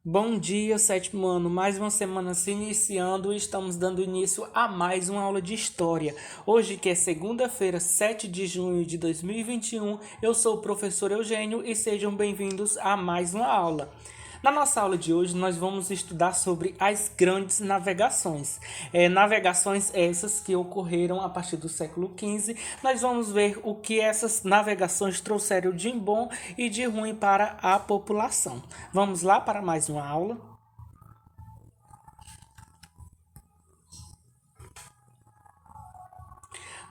Bom dia, sétimo ano. Mais uma semana se iniciando e estamos dando início a mais uma aula de história. Hoje, que é segunda-feira, 7 de junho de 2021, eu sou o professor Eugênio e sejam bem-vindos a mais uma aula. Na nossa aula de hoje, nós vamos estudar sobre as grandes navegações. Navegações essas que ocorreram a partir do século XV. Nós vamos ver o que essas navegações trouxeram de bom e de ruim para a população. Vamos lá para mais uma aula.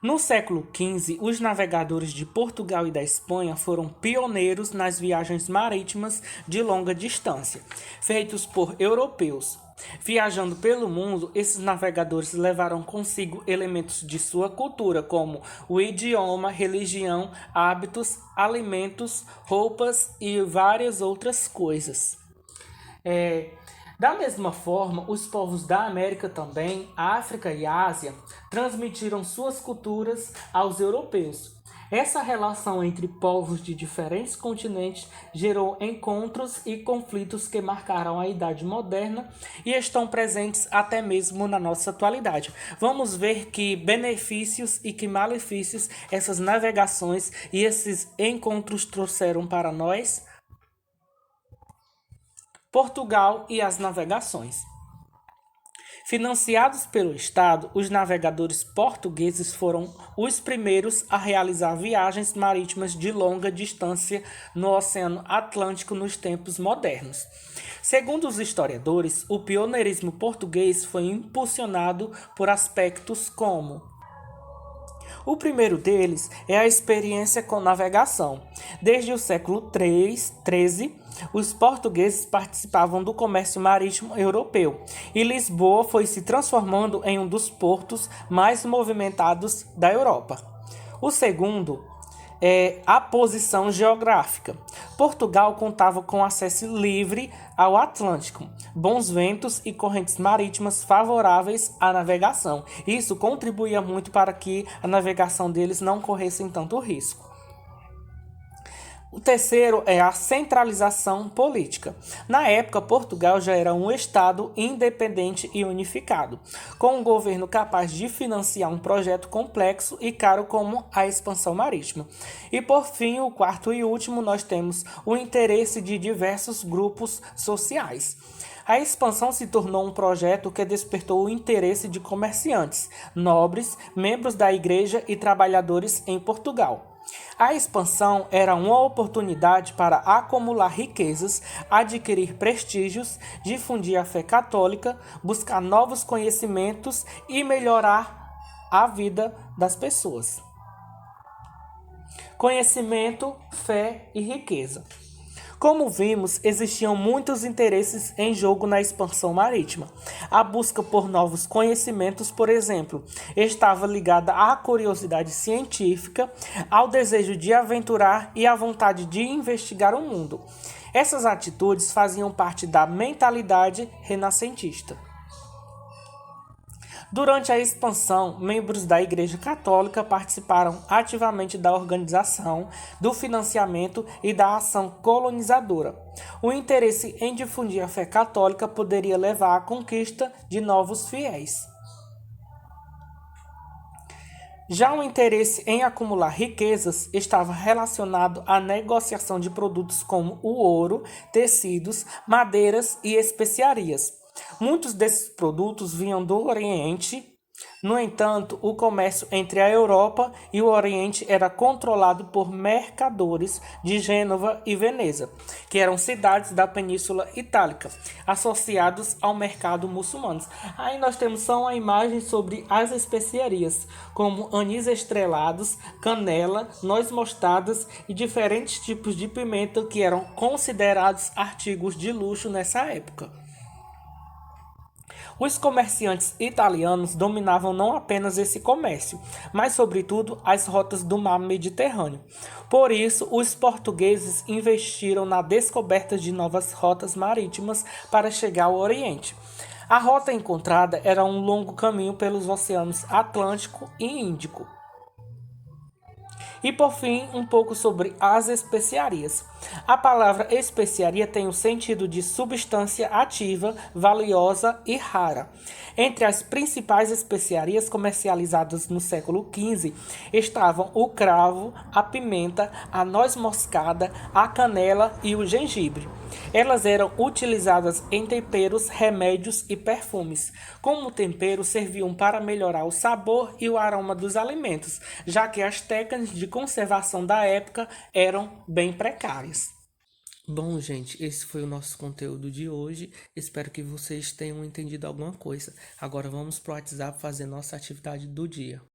No século XV, os navegadores de Portugal e da Espanha foram pioneiros nas viagens marítimas de longa distância, feitos por europeus. Viajando pelo mundo, esses navegadores levaram consigo elementos de sua cultura, como o idioma, religião, hábitos, alimentos, roupas e várias outras coisas. É, Da mesma forma, os povos da América também, África e Ásia, transmitiram suas culturas aos europeus. Essa relação entre povos de diferentes continentes gerou encontros e conflitos que marcaram a Idade Moderna e estão presentes até mesmo na nossa atualidade. Vamos ver que benefícios e que malefícios essas navegações e esses encontros trouxeram para nós. Portugal e as navegações. Financiados pelo Estado, os navegadores portugueses foram os primeiros a realizar viagens marítimas de longa distância no Oceano Atlântico nos tempos modernos. Segundo os historiadores, o pioneirismo português foi impulsionado por aspectos como: o primeiro deles é a experiência com navegação. Desde o século XIII, os portugueses participavam do comércio marítimo europeu e Lisboa foi se transformando em um dos portos mais movimentados da Europa. O segundo é a posição geográfica. Portugal contava com acesso livre ao Atlântico, bons ventos e correntes marítimas favoráveis à navegação. Isso contribuía muito para que a navegação deles não corresse tanto risco. O terceiro é a centralização política. Na época, Portugal já era um estado independente e unificado, com um governo capaz de financiar um projeto complexo e caro como a expansão marítima. E por fim, o quarto e último, nós temos o interesse de diversos grupos sociais. A expansão se tornou um projeto que despertou o interesse de comerciantes, nobres, membros da igreja e trabalhadores em Portugal. A expansão era uma oportunidade para acumular riquezas, adquirir prestígios, difundir a fé católica, buscar novos conhecimentos e melhorar a vida das pessoas. Conhecimento, fé e riqueza. Como vimos, existiam muitos interesses em jogo na expansão marítima. A busca por novos conhecimentos, por exemplo, estava ligada à curiosidade científica, ao desejo de aventurar e à vontade de investigar o mundo. Essas atitudes faziam parte da mentalidade renascentista. Durante a expansão, membros da Igreja Católica participaram ativamente da organização, do financiamento e da ação colonizadora. O interesse em difundir a fé católica poderia levar à conquista de novos fiéis. Já o interesse em acumular riquezas estava relacionado à negociação de produtos como o ouro, tecidos, madeiras e especiarias. Muitos desses produtos vinham do Oriente. No entanto, o comércio entre a Europa e o Oriente era controlado por mercadores de Gênova e Veneza, que eram cidades da Península Itálica, associados ao mercado muçulmano. Aí nós temos só uma imagem sobre as especiarias, como anis estrelados, canela, noz mostardas e diferentes tipos de pimenta que eram considerados artigos de luxo nessa época. Os comerciantes italianos dominavam não apenas esse comércio, mas sobretudo as rotas do mar Mediterrâneo. Por isso, os portugueses investiram na descoberta de novas rotas marítimas para chegar ao Oriente. A rota encontrada era um longo caminho pelos oceanos Atlântico e Índico. E por fim, um pouco sobre as especiarias. A palavra especiaria tem o sentido de substância ativa, valiosa e rara. Entre as principais especiarias comercializadas no século XV estavam o cravo, a pimenta, a noz moscada, a canela e o gengibre. Elas eram utilizadas em temperos, remédios e perfumes. Como tempero, serviam para melhorar o sabor e o aroma dos alimentos, já que as técnicas de conservação da época eram bem precárias. Bom, gente, esse foi o nosso conteúdo de hoje. Espero que vocês tenham entendido alguma coisa. Agora vamos para o WhatsApp fazer nossa atividade do dia.